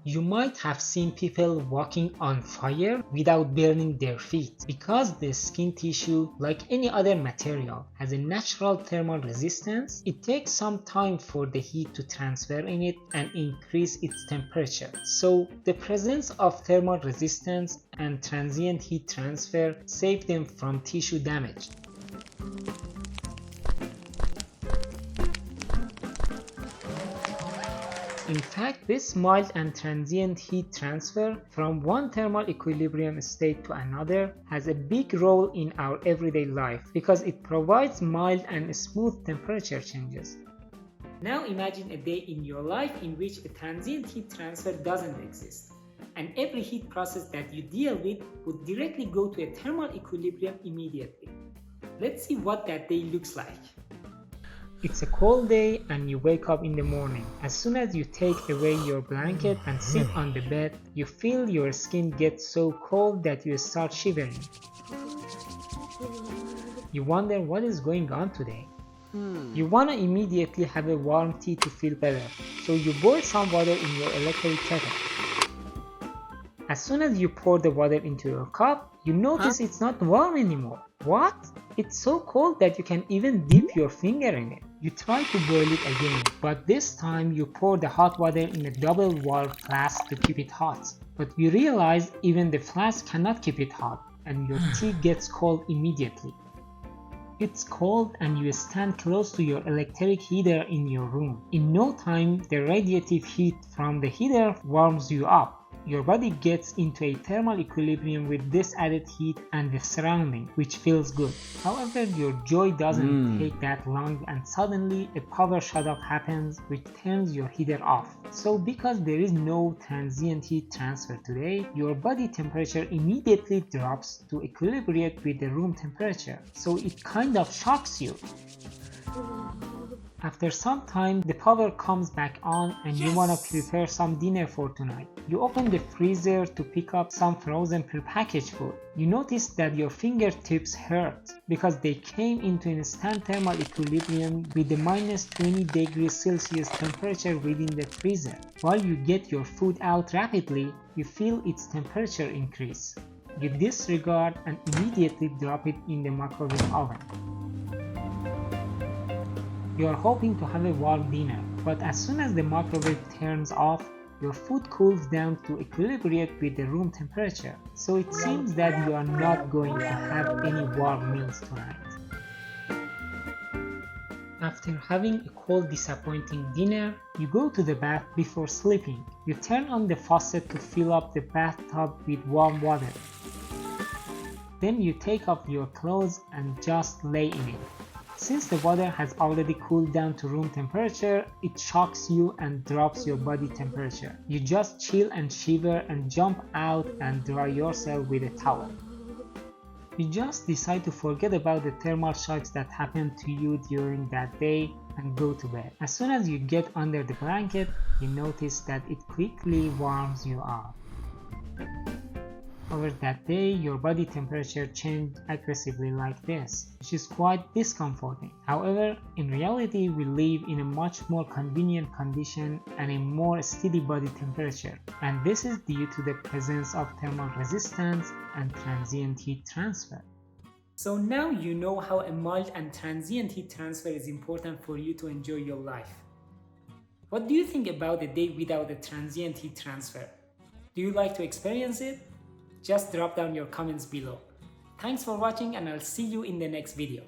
You might have seen people walking on fire without burning their feet because the skin tissue, like any other material, has a natural thermal resistance. It takes some time for the heat to transfer in it and increase its temperature. So the presence of thermal resistance and transient heat transfer save them from tissue damage. In fact, this mild and transient heat transfer from one thermal equilibrium state to another has a big role in our everyday life because it provides mild and smooth temperature changes. Now imagine a day in your life in which a transient heat transfer doesn't exist, and every heat process that you deal with would directly go to a thermal equilibrium immediately. Let's see what that day looks like. It's a cold day and you wake up in the morning. As soon as you take away your blanket and sit on the bed, you feel your skin get so cold that you start shivering. You wonder what is going on today. You want to immediately have a warm tea to feel better, so you boil some water in your electric kettle. As soon as you pour the water into your cup, you notice it's not warm anymore. What? It's so cold that you can even dip your finger in it. You try to boil it again, but this time you pour the hot water in a double-walled flask to keep it hot. But you realize even the flask cannot keep it hot, and your tea gets cold immediately. It's cold and you stand close to your electric heater in your room. In no time, the radiative heat from the heater warms you up. Your body gets into a thermal equilibrium with this added heat and the surrounding, which feels good. However, your joy doesn't take that long and suddenly a power shutoff happens which turns your heater off. So because there is no transient heat transfer today, your body temperature immediately drops to equilibrate with the room temperature. So it kind of shocks you. After some time, the power comes back on and you want to prepare some dinner for tonight. You open the freezer to pick up some frozen prepackaged food. You notice that your fingertips hurt because they came into instant thermal equilibrium with the minus 20 degrees Celsius temperature within the freezer. While you get your food out rapidly, you feel its temperature increase. You disregard and immediately drop it in the microwave oven. You are hoping to have a warm dinner, but as soon as the microwave turns off, your food cools down to equilibrate with the room temperature. So it seems that you are not going to have any warm meals tonight. After having a cold, disappointing dinner, you go to the bath before sleeping. You turn on the faucet to fill up the bathtub with warm water. Then you take off your clothes and just lay in it. Since the water has already cooled down to room temperature, it shocks you and drops your body temperature. You just chill and shiver and jump out and dry yourself with a towel. You just decide to forget about the thermal shocks that happened to you during that day and go to bed. As soon as you get under the blanket, you notice that it quickly warms you up. However, that day, your body temperature changed aggressively like this, which is quite discomforting. However, in reality, we live in a much more convenient condition and a more steady body temperature. And this is due to the presence of thermal resistance and transient heat transfer. So now you know how a mild and transient heat transfer is important for you to enjoy your life. What do you think about a day without a transient heat transfer? Do you like to experience it? Just drop down your comments below. Thanks for watching and I'll see you in the next video.